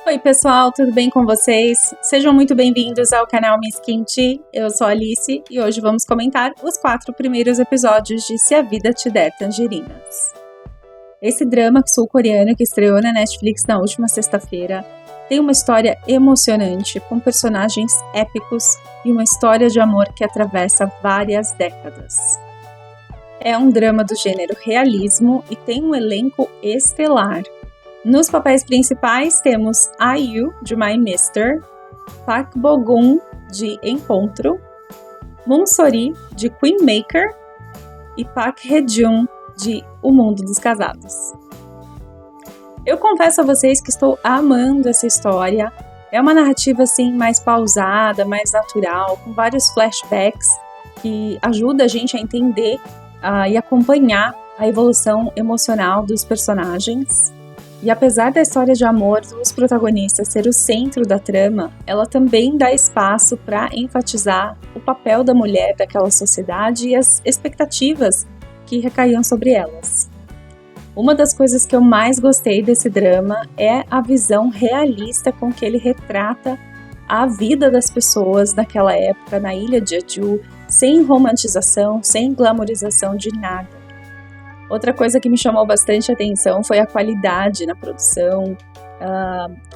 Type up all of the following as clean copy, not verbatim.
Oi pessoal, tudo bem com vocês? Sejam muito bem-vindos ao canal Miss Kimchi. Eu sou a Alice e hoje vamos comentar os 4 primeiros episódios de Se a Vida Te Der Tangerinas. Esse drama sul-coreano que estreou na Netflix na última sexta-feira tem uma história emocionante, com personagens épicos e uma história de amor que atravessa várias décadas. É um drama do gênero realismo e tem um elenco estelar. Nos papéis principais temos IU, de My Mister, Park Bo-gum, de Encontro, Moon So-ri, de Queen Maker e Park Hae-jun, de O Mundo dos Casados. Eu confesso a vocês que estou amando essa história. É uma narrativa assim mais pausada, mais natural, com vários flashbacks que ajuda a gente a entender e acompanhar a evolução emocional dos personagens. E apesar da história de amor dos protagonistas ser o centro da trama, ela também dá espaço para enfatizar o papel da mulher daquela sociedade e as expectativas que recaíam sobre elas. Uma das coisas que eu mais gostei desse drama é a visão realista com que ele retrata a vida das pessoas naquela época na ilha de Jeju, sem romantização, sem glamorização de nada. Outra coisa que me chamou bastante atenção foi a qualidade na produção,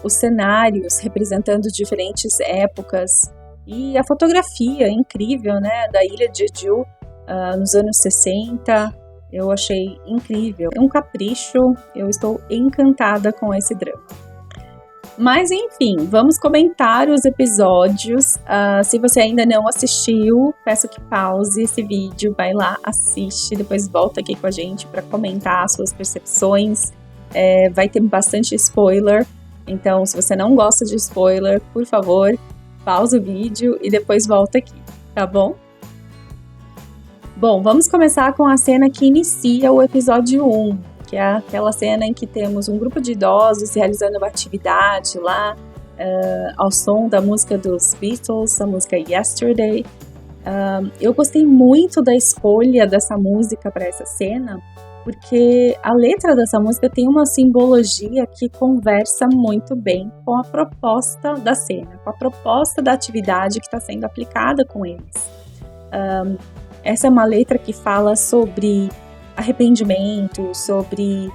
os cenários representando diferentes épocas e a fotografia incrível, né, da ilha de Jeju nos anos 60. Eu achei incrível, é um capricho, eu estou encantada com esse drama. Mas enfim, vamos comentar os episódios. Se você ainda não assistiu, peço que pause esse vídeo, vai lá, assiste, depois volta aqui com a gente para comentar as suas percepções. Vai ter bastante spoiler, então se você não gosta de spoiler, por favor, pausa o vídeo e depois volta aqui, tá bom? Bom, vamos começar com a cena que inicia o episódio 1. Que é aquela cena em que temos um grupo de idosos realizando uma atividade lá, ao som da música dos Beatles, a música Yesterday. Eu gostei muito da escolha dessa música para essa cena, porque a letra dessa música tem uma simbologia que conversa muito bem com a proposta da cena, com a proposta da atividade que está sendo aplicada com eles. Essa é uma letra que fala sobre arrependimento, sobre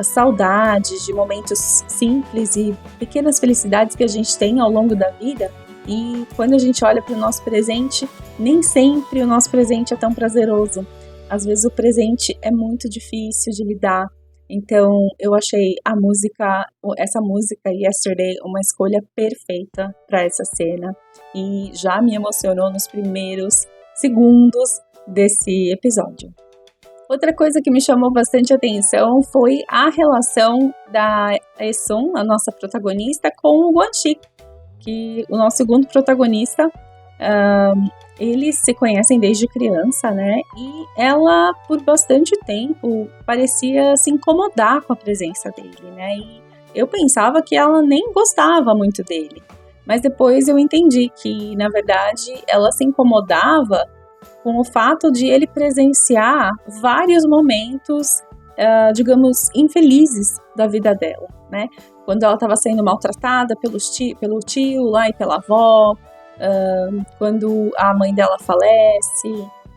saudades de momentos simples e pequenas felicidades que a gente tem ao longo da vida. E quando a gente olha para o nosso presente, nem sempre o nosso presente é tão prazeroso. Às vezes o presente é muito difícil de lidar. Então eu achei essa música Yesterday, uma escolha perfeita para essa cena. E já me emocionou nos primeiros segundos desse episódio. Outra coisa que me chamou bastante atenção foi a relação da Ae-sun, a nossa protagonista, com o Won-sik, que o nosso segundo protagonista. Eles se conhecem desde criança, né? E ela, por bastante tempo, parecia se incomodar com a presença dele, né? E eu pensava que ela nem gostava muito dele. Mas depois eu entendi que, na verdade, ela se incomodava com o fato de ele presenciar vários momentos, digamos, infelizes da vida dela, né? Quando ela estava sendo maltratada pelo tio lá e pela avó, quando a mãe dela falece,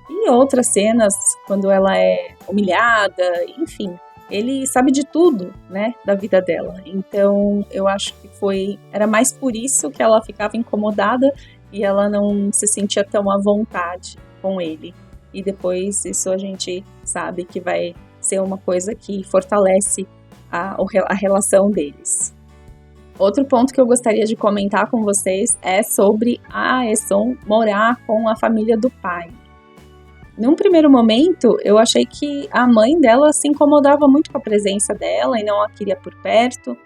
e outras cenas, quando ela é humilhada, enfim. Ele sabe de tudo, né, da vida dela. Então, eu acho que era mais por isso que ela ficava incomodada e ela não se sentia tão à vontade com ele. E depois isso a gente sabe que vai ser uma coisa que fortalece a relação deles. Outro ponto que eu gostaria de comentar com vocês é sobre a Ae-sun morar com a família do pai. Num primeiro momento, eu achei que a mãe dela se incomodava muito com a presença dela e não a queria por perto.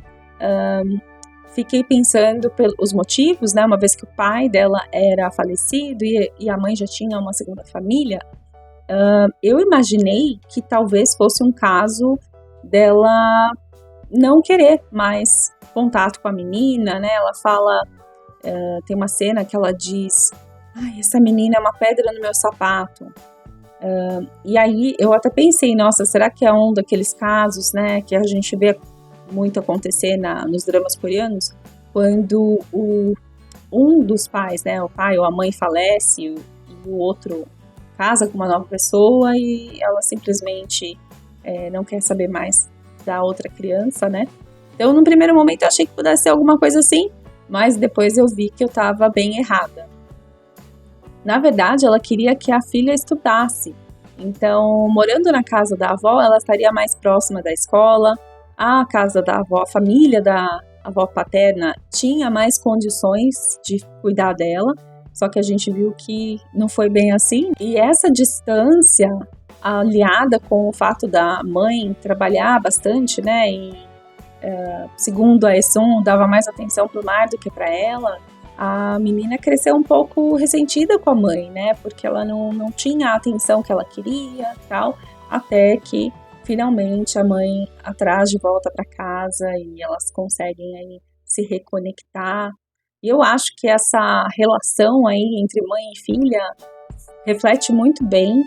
Fiquei pensando pelos motivos, né? Uma vez que o pai dela era falecido e a mãe já tinha uma segunda família, eu imaginei que talvez fosse um caso dela não querer mais contato com a menina, né? Ela fala, tem uma cena que ela diz: "Ai, essa menina é uma pedra no meu sapato". E aí eu até pensei, nossa, será que é um daqueles casos, né, que a gente vê muito acontecer nos dramas coreanos, quando um dos pais, né, o pai ou a mãe falece e o outro casa com uma nova pessoa e ela simplesmente não quer saber mais da outra criança, né? Então, num primeiro momento eu achei que pudesse ser alguma coisa assim, mas depois eu vi que eu estava bem errada. Na verdade, ela queria que a filha estudasse. Então, morando na casa da avó, ela estaria mais próxima da escola. A casa da avó, a família da avó paterna tinha mais condições de cuidar dela, só que a gente viu que não foi bem assim. E essa distância, aliada com o fato da mãe trabalhar bastante, né, segundo a Esun, dava mais atenção para o mar do que para ela, a menina cresceu um pouco ressentida com a mãe, né? Porque ela não tinha a atenção que ela queria e tal, até que finalmente a mãe a traz de volta para casa e elas conseguem aí se reconectar. E eu acho que essa relação aí entre mãe e filha reflete muito bem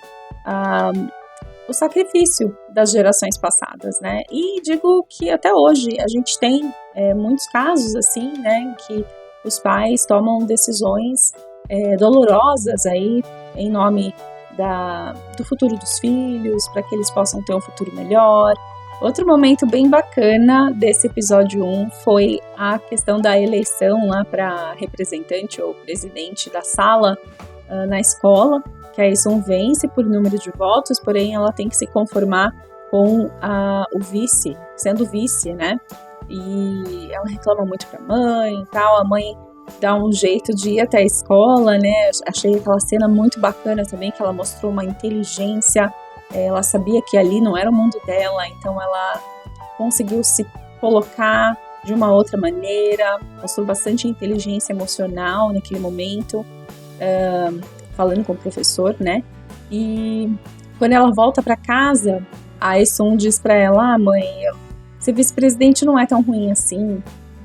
o sacrifício das gerações passadas, né? E digo que até hoje a gente tem muitos casos assim, né, que os pais tomam decisões dolorosas aí em nome do futuro dos filhos, para que eles possam ter um futuro melhor. Outro momento bem bacana desse episódio 1 foi a questão da eleição lá para representante ou presidente da sala na escola, que a Esun vence por número de votos, porém ela tem que se conformar com o vice, sendo vice, né? E ela reclama muito pra mãe e tal, a mãe dá um jeito de ir até a escola, né? Achei aquela cena muito bacana também, que ela mostrou uma inteligência, ela sabia que ali não era o mundo dela, então ela conseguiu se colocar de uma outra maneira, mostrou bastante inteligência emocional naquele momento, falando com o professor, né? E quando ela volta para casa, a Esun diz para ela: mãe, ser vice-presidente não é tão ruim assim,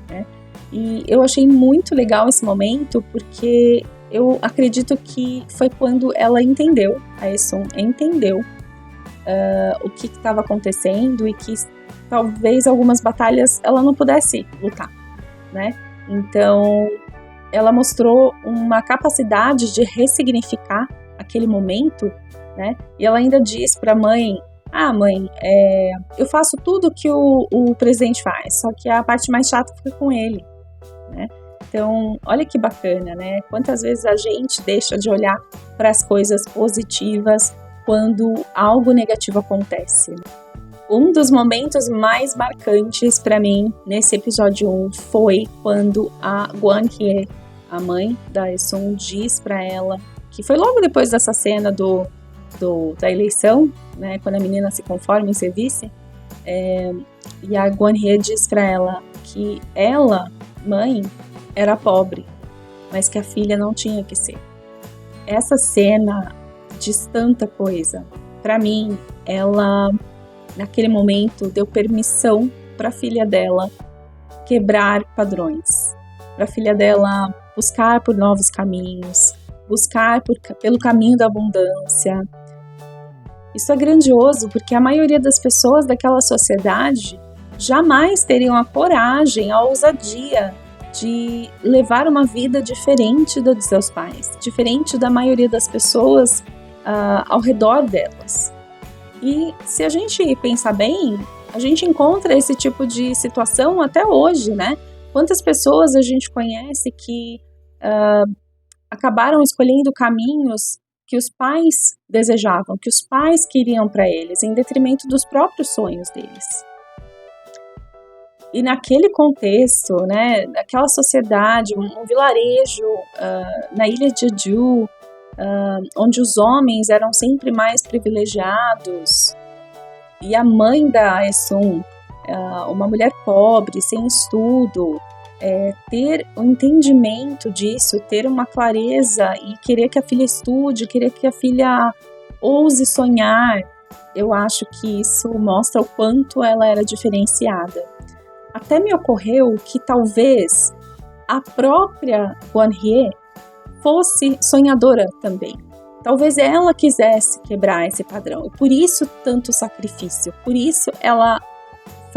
né? E eu achei muito legal esse momento, porque eu acredito que foi quando ela entendeu, a Esun entendeu o que estava acontecendo e que talvez algumas batalhas ela não pudesse lutar, né? Então, ela mostrou uma capacidade de ressignificar aquele momento, né? E ela ainda diz para a mãe: mãe, eu faço tudo que o presidente faz, só que a parte mais chata fica com ele, né? Então, olha que bacana, né? Quantas vezes a gente deixa de olhar para as coisas positivas quando algo negativo acontece. Um dos momentos mais marcantes para mim nesse episódio 1 foi quando a Gwan-hye, a mãe da Esun, diz para ela, que foi logo depois dessa cena da eleição, né, quando a menina se conforma em ser vice, e a Gwan-hye diz para ela que ela, mãe, era pobre, mas que a filha não tinha que ser. Essa cena diz tanta coisa. Para mim, ela, naquele momento, deu permissão para a filha dela quebrar padrões, para a filha dela buscar por novos caminhos, buscar pelo caminho da abundância. Isso é grandioso, porque a maioria das pessoas daquela sociedade jamais teriam a coragem, a ousadia de levar uma vida diferente da de seus pais, diferente da maioria das pessoas ao redor delas. E se a gente pensar bem, a gente encontra esse tipo de situação até hoje, né? Quantas pessoas a gente conhece que acabaram escolhendo caminhos que os pais desejavam, que os pais queriam para eles, em detrimento dos próprios sonhos deles. E naquele contexto, né, naquela sociedade, um vilarejo na ilha de Jeju, onde os homens eram sempre mais privilegiados, e a mãe da Esun, uma mulher pobre, sem estudo, ter um entendimento disso, ter uma clareza e querer que a filha estude, querer que a filha ouse sonhar, eu acho que isso mostra o quanto ela era diferenciada. Até me ocorreu que talvez a própria Gwan-hye fosse sonhadora também. Talvez ela quisesse quebrar esse padrão, e por isso tanto sacrifício, por isso ela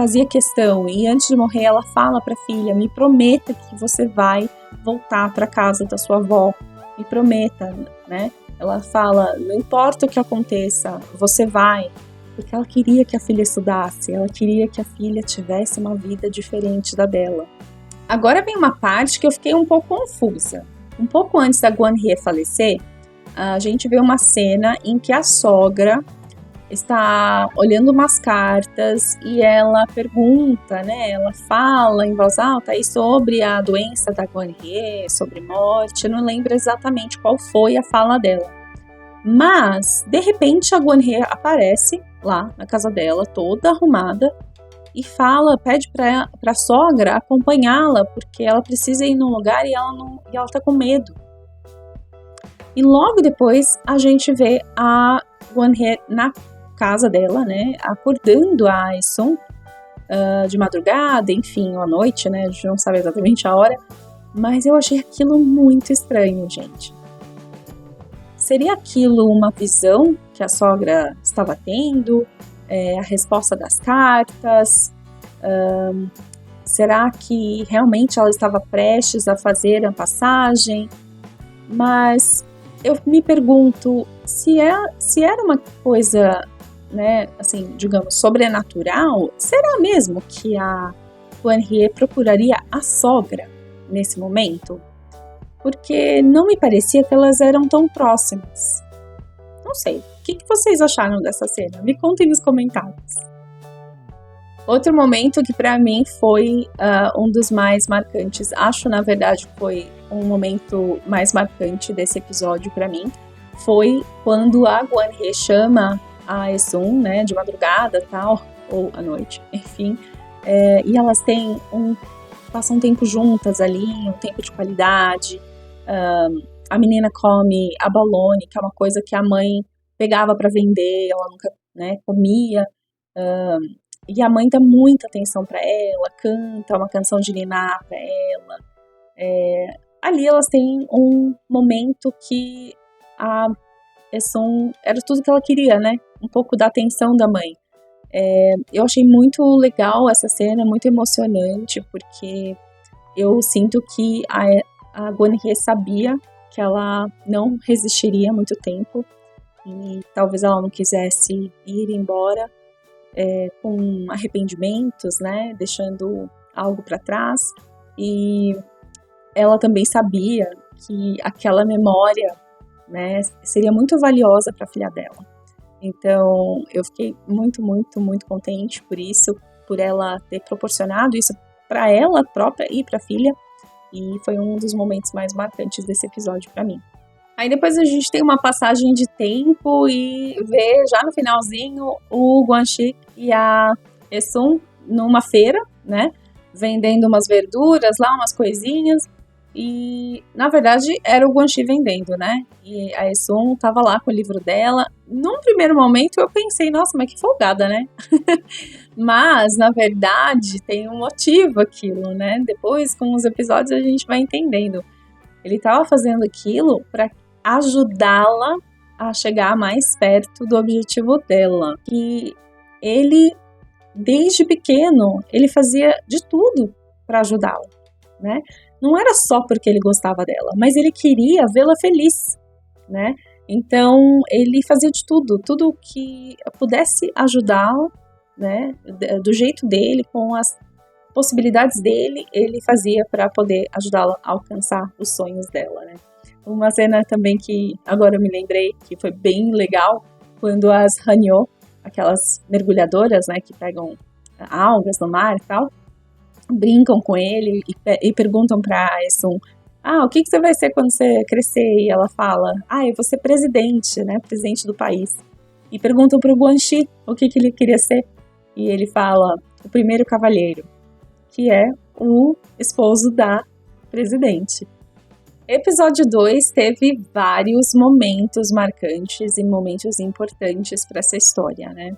fazia questão, e antes de morrer ela fala para a filha, me prometa que você vai voltar para casa da sua avó, me prometa, né? Ela fala, não importa o que aconteça, você vai, porque ela queria que a filha estudasse, ela queria que a filha tivesse uma vida diferente da dela. Agora vem uma parte que eu fiquei um pouco confusa. Um pouco antes da Guan-hye falecer, a gente vê uma cena em que a sogra está olhando umas cartas e ela pergunta, né? Ela fala em voz alta aí sobre a doença da Guan-hye, sobre morte. Eu não lembro exatamente qual foi a fala dela. Mas, de repente, a Guan-hye aparece lá na casa dela, toda arrumada, e pede para a sogra acompanhá-la, porque ela precisa ir num lugar e ela tá com medo. E logo depois a gente vê a Guan-hye na casa dela, né, acordando a Ae-sung de madrugada, enfim, ou à noite, né, a gente não sabe exatamente a hora, mas eu achei aquilo muito estranho, gente. Seria aquilo uma visão que a sogra estava tendo? A resposta das cartas? Será que realmente ela estava prestes a fazer a passagem? Mas eu me pergunto se era uma coisa, né, assim, digamos, sobrenatural, será mesmo que a Guan-hye procuraria a sogra nesse momento? Porque não me parecia que elas eram tão próximas. Não sei, o que vocês acharam dessa cena? Me contem nos comentários. Outro momento que para mim foi um dos mais marcantes, acho na verdade foi um momento mais marcante desse episódio para mim, foi quando a Guan-hye chama a Ae-sung, né, de madrugada tal, ou à noite, enfim, e elas passam um tempo juntas ali, um tempo de qualidade. A menina come abalone, que é uma coisa que a mãe pegava para vender, ela nunca, né, comia, e a mãe dá muita atenção para ela, canta uma canção de niná para ela. Ali elas têm um momento que a Ae-sung era tudo que ela queria, né? Um pouco da atenção da mãe. Eu achei muito legal essa cena, muito emocionante, porque eu sinto que a Guan-hye sabia que ela não resistiria muito tempo e talvez ela não quisesse ir embora com arrependimentos, né, deixando algo para trás, e ela também sabia que aquela memória, né, seria muito valiosa para a filha dela. Então eu fiquei muito, muito, muito contente por isso, por ela ter proporcionado isso para ela própria e para a filha. E foi um dos momentos mais marcantes desse episódio pra mim. Aí depois a gente tem uma passagem de tempo e vê já no finalzinho o Guan-shi e a Ae-sung numa feira, né? Vendendo umas verduras lá, umas coisinhas. E na verdade era o Guan-shi vendendo, né? E a Ae-sung tava lá com o livro dela. Num primeiro momento eu pensei, nossa, mas que folgada, né? Mas, na verdade, tem um motivo aquilo, né? Depois, com os episódios, a gente vai entendendo. Ele estava fazendo aquilo para ajudá-la a chegar mais perto do objetivo dela. E ele, desde pequeno, ele fazia de tudo para ajudá-la, né? Não era só porque ele gostava dela, mas ele queria vê-la feliz, né? Então, ele fazia de tudo que pudesse ajudá-la, né, do jeito dele, com as possibilidades dele, ele fazia para poder ajudá-la a alcançar os sonhos dela, né. Uma cena também que agora eu me lembrei que foi bem legal, quando as Hanyo, aquelas mergulhadoras, né, que pegam algas no mar e tal, brincam com ele e perguntam para a Ae-sung, o que você vai ser quando você crescer? E ela fala, eu vou ser presidente, né, presidente do país. E perguntam para o Guan-shi o que ele queria ser. E ele fala, o primeiro cavalheiro, que é o esposo da presidente. Episódio 2 teve vários momentos marcantes e momentos importantes para essa história, né?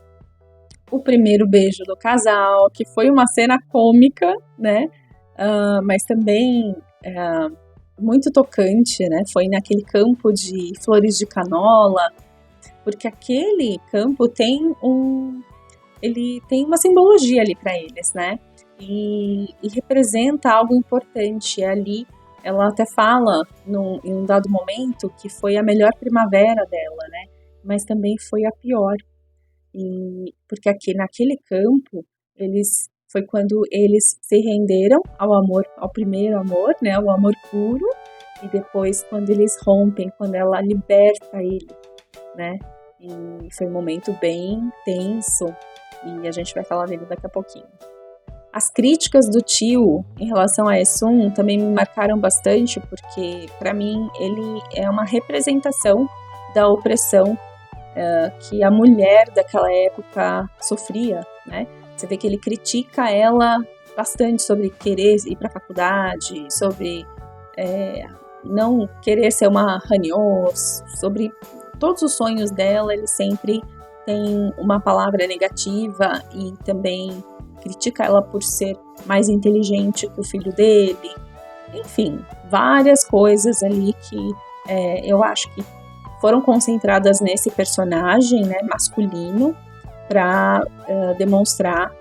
O primeiro beijo do casal, que foi uma cena cômica, né? Mas também muito tocante, né? Foi naquele campo de flores de canola, porque aquele campo tem ele tem uma simbologia ali para eles, né? E representa algo importante ali. Ela até fala em um dado momento que foi a melhor primavera dela, né? Mas também foi a pior. Porque aqui naquele campo, foi quando eles se renderam ao amor, ao primeiro amor, né? O amor puro. E depois quando eles rompem, quando ela liberta ele, né? E foi um momento bem tenso. E a gente vai falar dele daqui a pouquinho. As críticas do tio em relação a Essun também me marcaram bastante, porque para mim ele é uma representação da opressão que a mulher daquela época sofria, né? Você vê que ele critica ela bastante sobre querer ir para a faculdade, sobre não querer ser uma hanyo, sobre todos os sonhos dela. Ele sempre tem uma palavra negativa e também critica ela por ser mais inteligente que o filho dele. Enfim, várias coisas ali que eu acho que foram concentradas nesse personagem, né, masculino, para demonstrar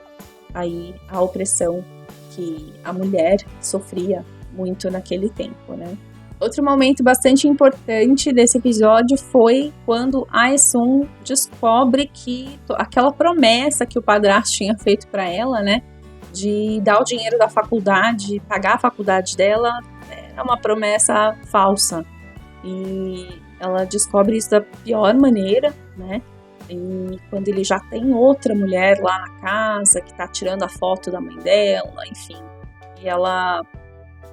aí a opressão que a mulher sofria muito naquele tempo, né. Outro momento bastante importante desse episódio foi quando a Essun descobre que aquela promessa que o padrasto tinha feito para ela, né, de dar o dinheiro da faculdade, pagar a faculdade dela, era uma promessa falsa. E ela descobre isso da pior maneira, né? E quando ele já tem outra mulher lá na casa que tá tirando a foto da mãe dela, enfim. E ela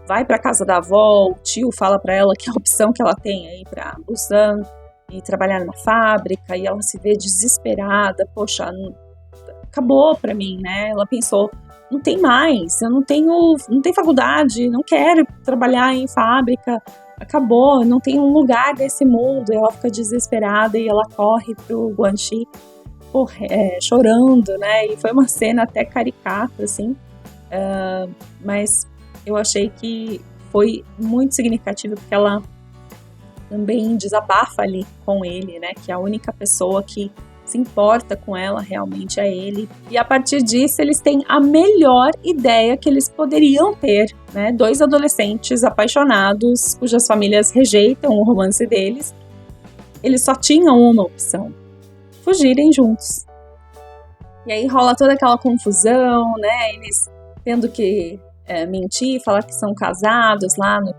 vai para casa da avó, o tio fala para ela que a opção que ela tem é ir para Busan e trabalhar numa fábrica, e ela se vê desesperada, poxa, acabou para mim, né? Ela pensou, não tem mais, eu não tenho faculdade, não quero trabalhar em fábrica, acabou, não tem um lugar desse mundo. E ela fica desesperada e ela corre pro Guanxi chorando, né? E foi uma cena até caricata, assim, mas eu achei que foi muito significativo, porque ela também desabafa ali com ele, né? Que a única pessoa que se importa com ela realmente é ele. E a partir disso eles têm a melhor ideia que eles poderiam ter, né? 2 adolescentes apaixonados, cujas famílias rejeitam o romance deles. Eles só tinham uma opção: fugirem juntos. E aí rola toda aquela confusão, né? Eles tendo que mentir, falar que são casados lá no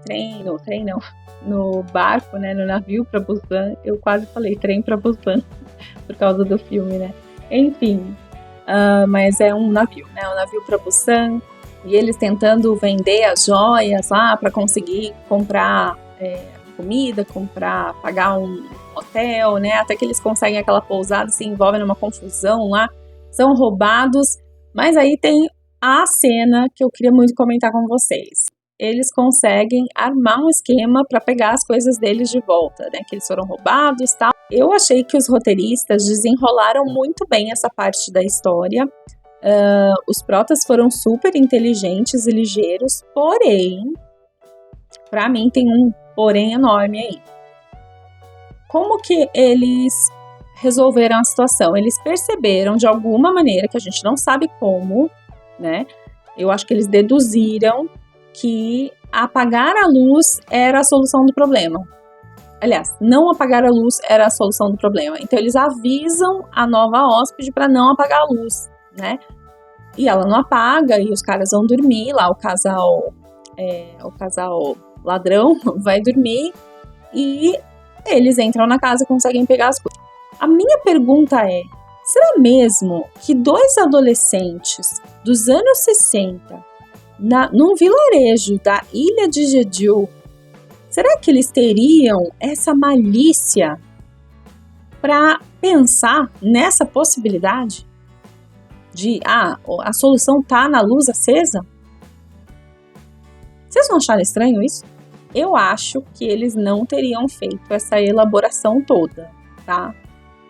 barco, né? No navio para Busan. Eu quase falei trem para Busan por causa do filme, né? Enfim, mas é um navio, né? Um navio para Busan, e eles tentando vender as joias lá para conseguir comprar comida, pagar um hotel, né? Até que eles conseguem aquela pousada, se envolvem numa confusão lá, são roubados. Mas aí tem a cena que eu queria muito comentar com vocês. Eles conseguem armar um esquema para pegar as coisas deles de volta, né? Que eles foram roubados, tal. Eu achei que os roteiristas desenrolaram muito bem essa parte da história. Os protas foram super inteligentes e ligeiros, porém, para mim tem um porém enorme aí. Como que eles resolveram a situação? Eles perceberam de alguma maneira, que a gente não sabe como, né? Eu acho que eles deduziram que apagar a luz era a solução do problema. Aliás, não apagar a luz era a solução do problema. Então eles avisam a nova hóspede para não apagar a luz, né? E ela não apaga, e os caras vão dormir lá, o casal ladrão vai dormir, e eles entram na casa e conseguem pegar as coisas. A minha pergunta é: será mesmo que 2 adolescentes dos anos 60, num vilarejo da ilha de Jeju, será que eles teriam essa malícia para pensar nessa possibilidade de a solução tá na luz acesa? Vocês não acharam estranho isso? Eu acho que eles não teriam feito essa elaboração toda, tá?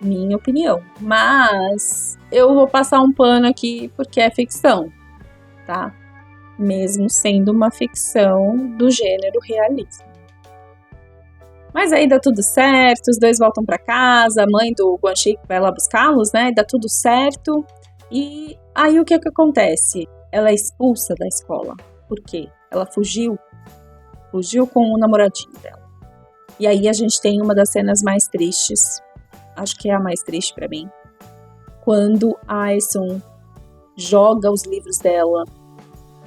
Minha opinião. Mas eu vou passar um pano aqui porque é ficção, tá? Mesmo sendo uma ficção do gênero realismo. Mas aí dá tudo certo, os 2 voltam para casa, a mãe do Guanxi vai lá buscá-los, né? Dá tudo certo. E aí o que acontece? Ela é expulsa da escola. Por quê? Ela fugiu com o namoradinho dela. E aí a gente tem uma das cenas mais tristes, acho que é a mais triste pra mim, quando a Aesun joga os livros dela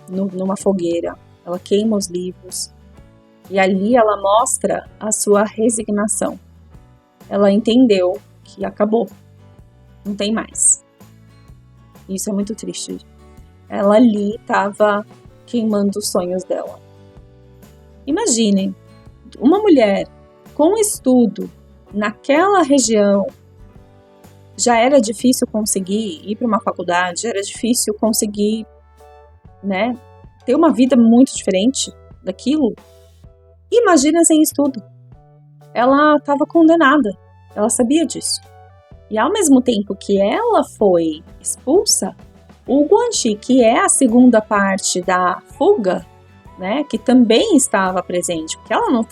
numa fogueira, ela queima os livros, e ali ela mostra a sua resignação. Ela entendeu que acabou, não tem mais. Isso é muito triste. Ela ali estava queimando os sonhos dela. Imaginem, uma mulher com estudo naquela região, já era difícil conseguir ir para uma faculdade, era difícil conseguir, né, ter uma vida muito diferente daquilo. Imagina sem estudo. Ela estava condenada, ela sabia disso. E ao mesmo tempo que ela foi expulsa, o Guanxi, que é a segunda parte da fuga, né, que também estava presente, porque ela não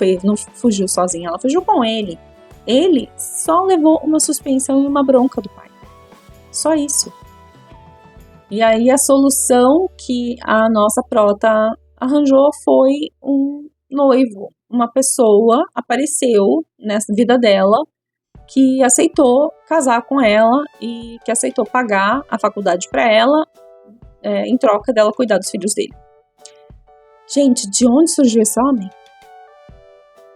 fugiu sozinha, ela fugiu com ele. Ele só levou uma suspensão e uma bronca do pai. Só isso. E aí a solução que a nossa prota arranjou foi um noivo. Uma pessoa apareceu nessa vida dela que aceitou casar com ela e que aceitou pagar a faculdade para ela em troca dela cuidar dos filhos dele. Gente, de onde surgiu esse homem?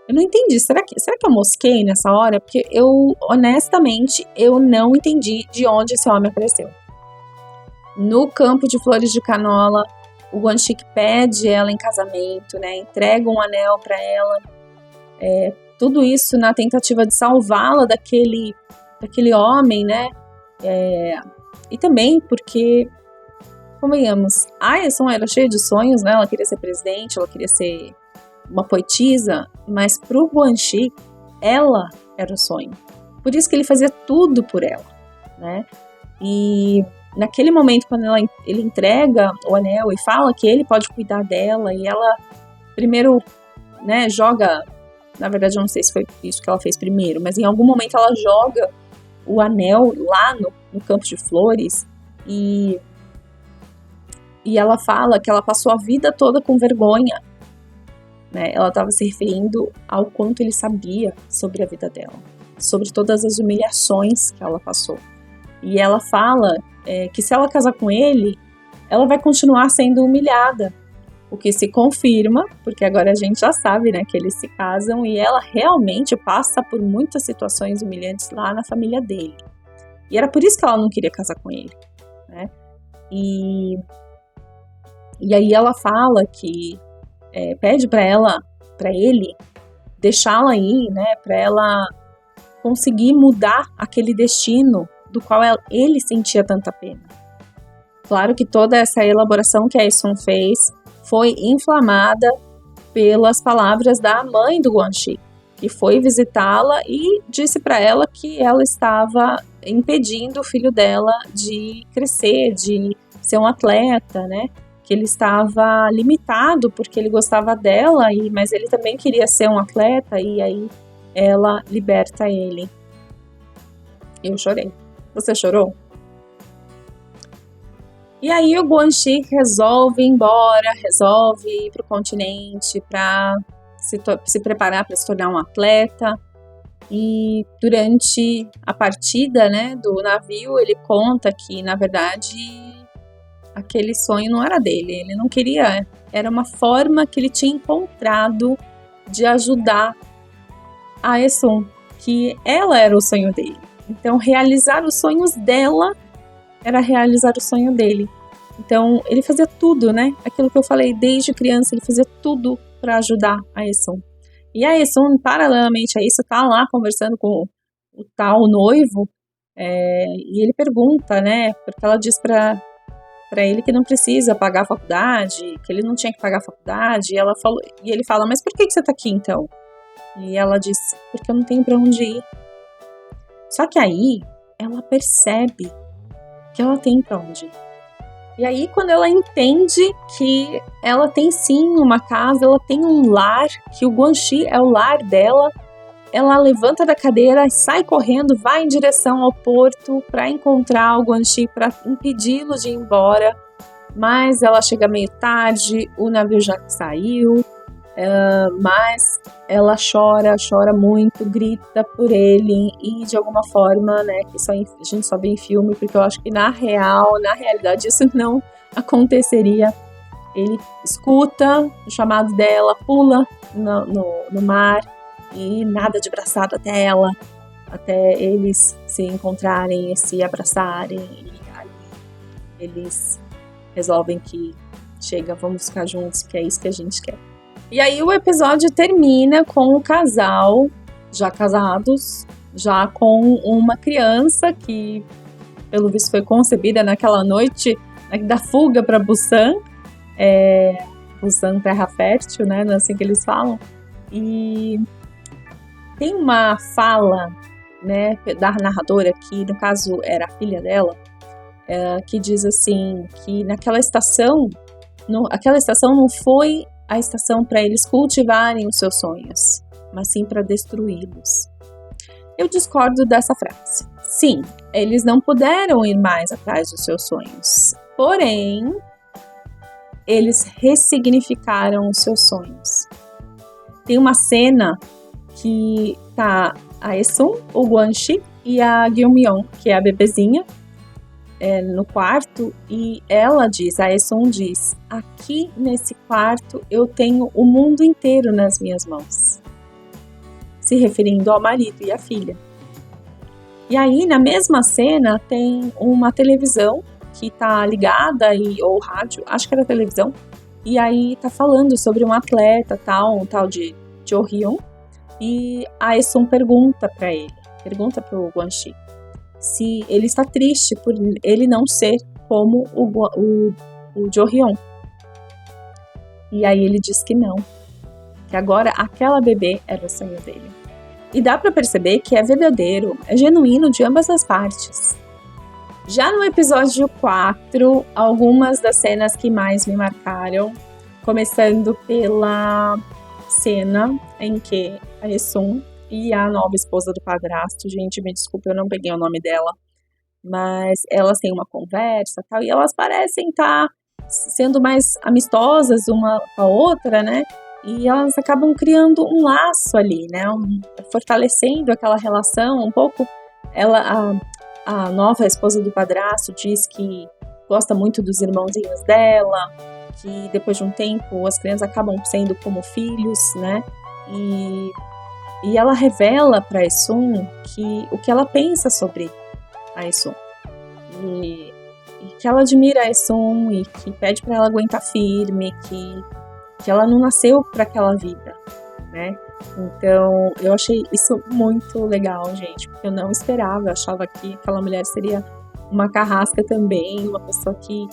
Eu não entendi. Será que eu mosquei nessa hora? Porque honestamente, eu não entendi de onde esse homem apareceu. No campo de flores de canola, o Guanxi pede ela em casamento, né? Entrega um anel para ela. Tudo isso na tentativa de salvá-la daquele homem, né? E também porque, convenhamos, a Aesun era cheia de sonhos, né? Ela queria ser presidente, ela queria ser uma poetisa, mas pro Guanxi, ela era o sonho. Por isso que ele fazia tudo por ela, né? E naquele momento, quando ele entrega o anel e fala que ele pode cuidar dela, e ela primeiro, né, joga, na verdade eu não sei se foi isso que ela fez primeiro, mas em algum momento ela joga o anel lá no campo de flores, e ela fala que ela passou a vida toda com vergonha, né? Ela estava se referindo ao quanto ele sabia sobre a vida dela, sobre todas as humilhações que ela passou. E ela fala que se ela casar com ele, ela vai continuar sendo humilhada, o que se confirma, porque agora a gente já sabe, né, que eles se casam e ela realmente passa por muitas situações humilhantes lá na família dele. E era por isso que ela não queria casar com ele, né? E aí ela fala que pede para ele deixá-la ir, né, para ela conseguir mudar aquele destino do qual ele sentia tanta pena. Claro que toda essa elaboração que a Aesun fez foi inflamada pelas palavras da mãe do Guanxi, que foi visitá-la e disse para ela que ela estava impedindo o filho dela de crescer, de ser um atleta, né? Que ele estava limitado porque ele gostava dela, mas ele também queria ser um atleta, e aí ela liberta ele. Eu chorei. Você chorou? E aí o Guanxi resolve ir embora, resolve ir para o continente para se preparar para se tornar um atleta. E durante a partida, né, do navio, ele conta que, na verdade, aquele sonho não era dele, ele não queria, era uma forma que ele tinha encontrado de ajudar a Aesun, que ela era o sonho dele. Então, realizar os sonhos dela era realizar o sonho dele. Então, ele fazia tudo, né? Aquilo que eu falei, desde criança, ele fazia tudo para ajudar a Aesun. E a Aesun, paralelamente a isso, tá lá conversando com o tal noivo, e ele pergunta, né? Porque ela diz para ele que não precisa pagar a faculdade, que ele não tinha que pagar a faculdade, e ele fala, mas por que você tá aqui então? E ela diz, porque eu não tenho para onde ir. Só que aí, ela percebe que ela tem para onde ir. E aí, quando ela entende que ela tem sim uma casa, ela tem um lar, que o Guanxi é o lar dela, ela levanta da cadeira, sai correndo, vai em direção ao porto para encontrar o Guanxi, para impedi-lo de ir embora. Mas ela chega meio tarde, o navio já saiu, mas ela chora muito, grita por ele e de alguma forma, né, que a gente só vê em filme, porque eu acho que na realidade isso não aconteceria. Ele escuta o chamado dela, pula no mar e nada de braçado até ela, até eles se encontrarem e se abraçarem, e aí eles resolvem que chega, vamos ficar juntos, que é isso que a gente quer. E aí o episódio termina com o casal já casados, já com uma criança que, pelo visto, foi concebida naquela noite da fuga para Busan. Busan, terra fértil, né? Não é assim que eles falam. E tem uma fala, né, da narradora, que no caso era a filha dela, que diz assim, que aquela estação não foi a estação para eles cultivarem os seus sonhos, mas sim para destruí-los. Eu discordo dessa frase. Sim, eles não puderam ir mais atrás dos seus sonhos, porém, eles ressignificaram os seus sonhos. Tem uma cena que tá a Esun, o Guanxi e a Gyeongmyeon, que é a bebezinha, no quarto, e a Esun diz, aqui nesse quarto eu tenho o mundo inteiro nas minhas mãos, se referindo ao marido e à filha. E aí, na mesma cena, tem uma televisão que tá ligada, ou rádio, acho que era televisão, e aí tá falando sobre um atleta, um tal de Jo Hyun, e a Esun pergunta pro Guanxi, se ele está triste por ele não ser como o Jo Hyun. E aí ele diz que não, que agora aquela bebê era o sonho dele. E dá para perceber que é verdadeiro, é genuíno de ambas as partes. Já no episódio 4, algumas das cenas que mais me marcaram, começando pela cena em que a Esun e a nova esposa do padrasto, gente, me desculpa, eu não peguei o nome dela, mas elas têm uma conversa e elas parecem estar sendo mais amistosas uma com a outra, né? E elas acabam criando um laço ali, né? Fortalecendo aquela relação um pouco. A nova esposa do padrasto diz que gosta muito dos irmãozinhos dela, que depois de um tempo as crianças acabam sendo como filhos, né? E ela revela para a Esun o que ela pensa sobre a Esun. E que ela admira a Esun e que pede para ela aguentar firme, que ela não nasceu para aquela vida, né? Então, eu achei isso muito legal, gente, porque eu não esperava, eu achava que aquela mulher seria uma carrasca também, uma pessoa que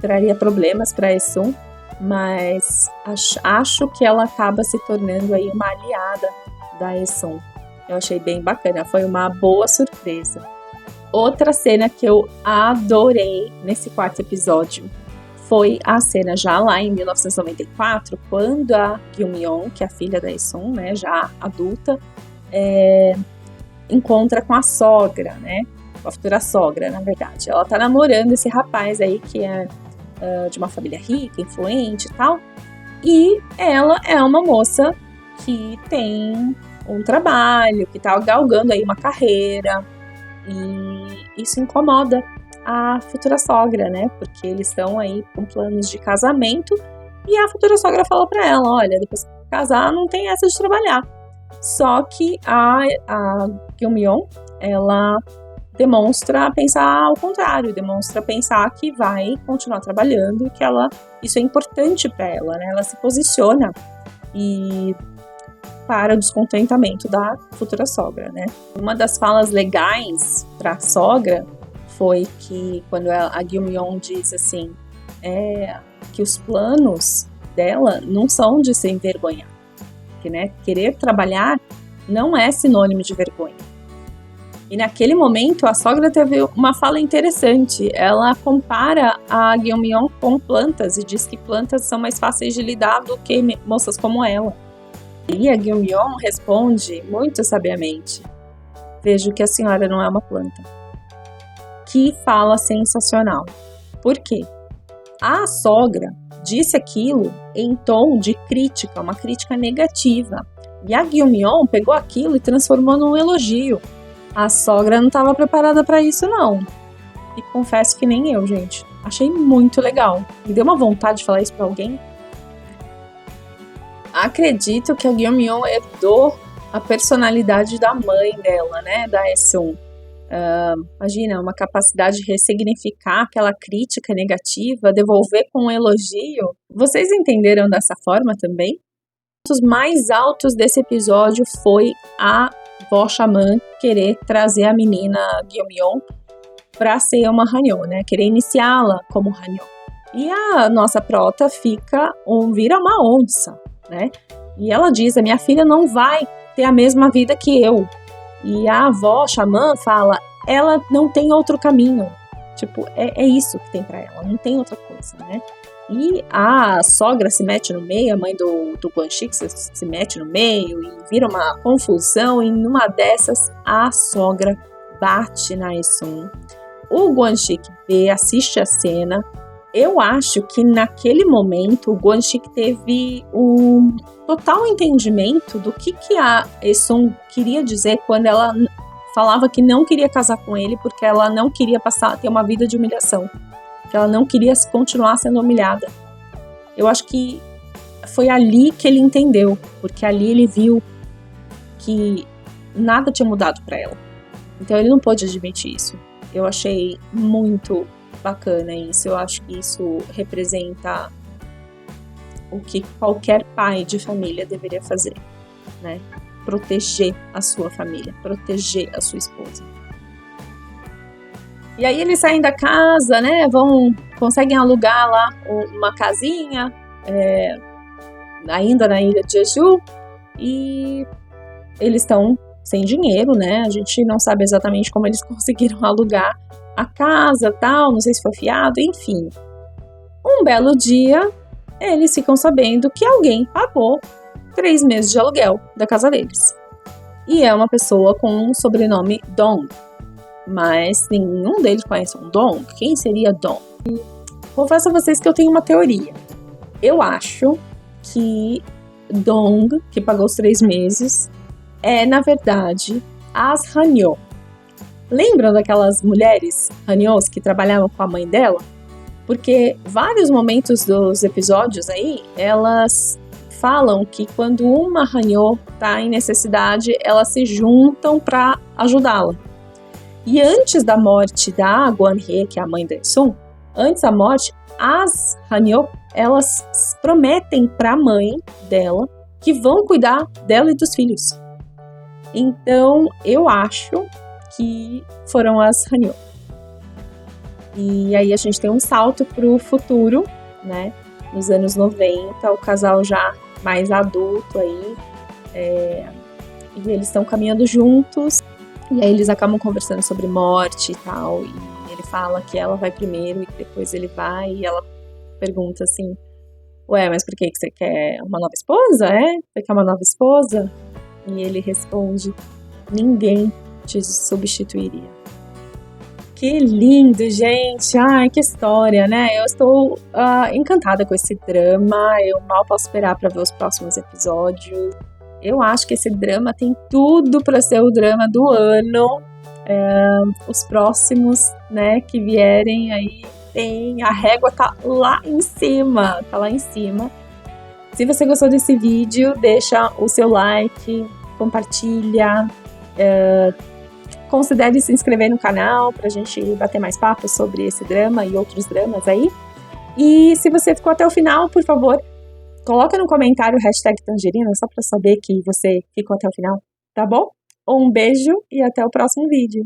traria problemas para a Esun, mas acho que ela acaba se tornando aí uma aliada da Esun. Eu achei bem bacana, foi uma boa surpresa. Outra cena que eu adorei nesse quarto episódio foi a cena já lá em 1994, quando a Gyeongmyeon, que é a filha da Esun, né, já adulta, encontra com a sogra, né, com a futura sogra, na verdade. Ela tá namorando esse rapaz aí que é de uma família rica, influente e tal, e ela é uma moça que tem um trabalho, que tá galgando aí uma carreira, e isso incomoda a futura sogra, né? Porque eles estão aí com planos de casamento e a futura sogra fala pra ela, olha, depois que casar não tem essa de trabalhar. Só que a Gyeongmyeon, ela demonstra pensar ao contrário, demonstra pensar que vai continuar trabalhando e que isso é importante pra ela, né? Ela se posiciona para o descontentamento da futura sogra, né? Uma das falas legais pra sogra foi que quando a Gyeongmyeon diz assim, que os planos dela não são de se envergonhar, que, né, querer trabalhar não é sinônimo de vergonha. E naquele momento a sogra teve uma fala interessante, ela compara a Gyeongmyeon com plantas e diz que plantas são mais fáceis de lidar do que moças como ela. E a Gyeongyeon responde muito sabiamente: vejo que a senhora não é uma planta. Que fala sensacional. Por quê? A sogra disse aquilo em tom de crítica, uma crítica negativa. E a Gyeongyeon pegou aquilo e transformou num elogio. A sogra não estava preparada para isso, não. E confesso que nem eu, gente. Achei muito legal. Me deu uma vontade de falar isso para alguém. Acredito que a Gyeongyeon herdou a personalidade da mãe dela, né? Da Haesung. Imagina, uma capacidade de ressignificar aquela crítica negativa, devolver com um elogio. Vocês entenderam dessa forma também? Os mais altos desse episódio foi a vó xamã querer trazer a menina Gyeongyeon para ser uma Hanyo, né? Querer iniciá-la como Hanyo. E a nossa prota vira uma onça, né? E ela diz: a minha filha não vai ter a mesma vida que eu. E a avó xamã fala: ela não tem outro caminho. Tipo, é isso que tem pra ela, não tem outra coisa, né? E a sogra se mete no meio, a mãe do Guanxi se mete no meio e vira uma confusão. E numa dessas, a sogra bate na Haesung. O Guanxi vê, assiste a cena. Eu acho que naquele momento o Guanxi teve um total entendimento do que a Haesung queria dizer quando ela falava que não queria casar com ele porque ela não queria ter uma vida de humilhação, que ela não queria continuar sendo humilhada. Eu acho que foi ali que ele entendeu, porque ali ele viu que nada tinha mudado para ela. Então ele não pôde admitir isso. Eu achei muito bacana isso. Eu acho que isso representa o que qualquer pai de família deveria fazer, né? Proteger a sua família, proteger a sua esposa. E aí eles saem da casa, né? Conseguem alugar lá uma casinha, ainda na ilha de Jeju, e eles estão sem dinheiro, né? A gente não sabe exatamente como eles conseguiram alugar a casa, tal, não sei se foi fiado, enfim. Um belo dia, eles ficam sabendo que alguém pagou 3 meses de aluguel da casa deles. E é uma pessoa com um sobrenome Dong. Mas nenhum deles conhece um Dong. Quem seria Dong? Confesso a vocês que eu tenho uma teoria. Eu acho que Dong, que pagou os 3 meses, é, na verdade, as Hanyo. Lembram daquelas mulheres Hanyos que trabalhavam com a mãe dela? Porque vários momentos dos episódios aí, elas falam que quando uma Hanyo está em necessidade, elas se juntam para ajudá-la. E antes da morte da Guan-hye, que é a mãe da Haesung, antes da morte, as Hanyo, elas prometem para a mãe dela que vão cuidar dela e dos filhos. Então, eu acho que foram as Hanyo. E aí a gente tem um salto pro futuro, né? Nos anos 90, o casal já mais adulto aí, e eles estão caminhando juntos, e aí eles acabam conversando sobre morte e tal, e ele fala que ela vai primeiro e depois ele vai, e ela pergunta assim: ué, mas por que você quer uma nova esposa, Você quer uma nova esposa? E ele responde: ninguém te substituiria. Que lindo, gente! Ai, que história, né? Eu estou encantada com esse drama. Eu mal posso esperar para ver os próximos episódios. Eu acho que esse drama tem tudo para ser o drama do ano. Os próximos, né, que vierem aí, a régua tá lá em cima. Tá lá em cima. Se você gostou desse vídeo, deixa o seu like, compartilha. Considere se inscrever no canal pra gente bater mais papo sobre esse drama e outros dramas aí. E se você ficou até o final, por favor, coloca no comentário o #Tangerina, só pra saber que você ficou até o final, tá bom? Um beijo e até o próximo vídeo.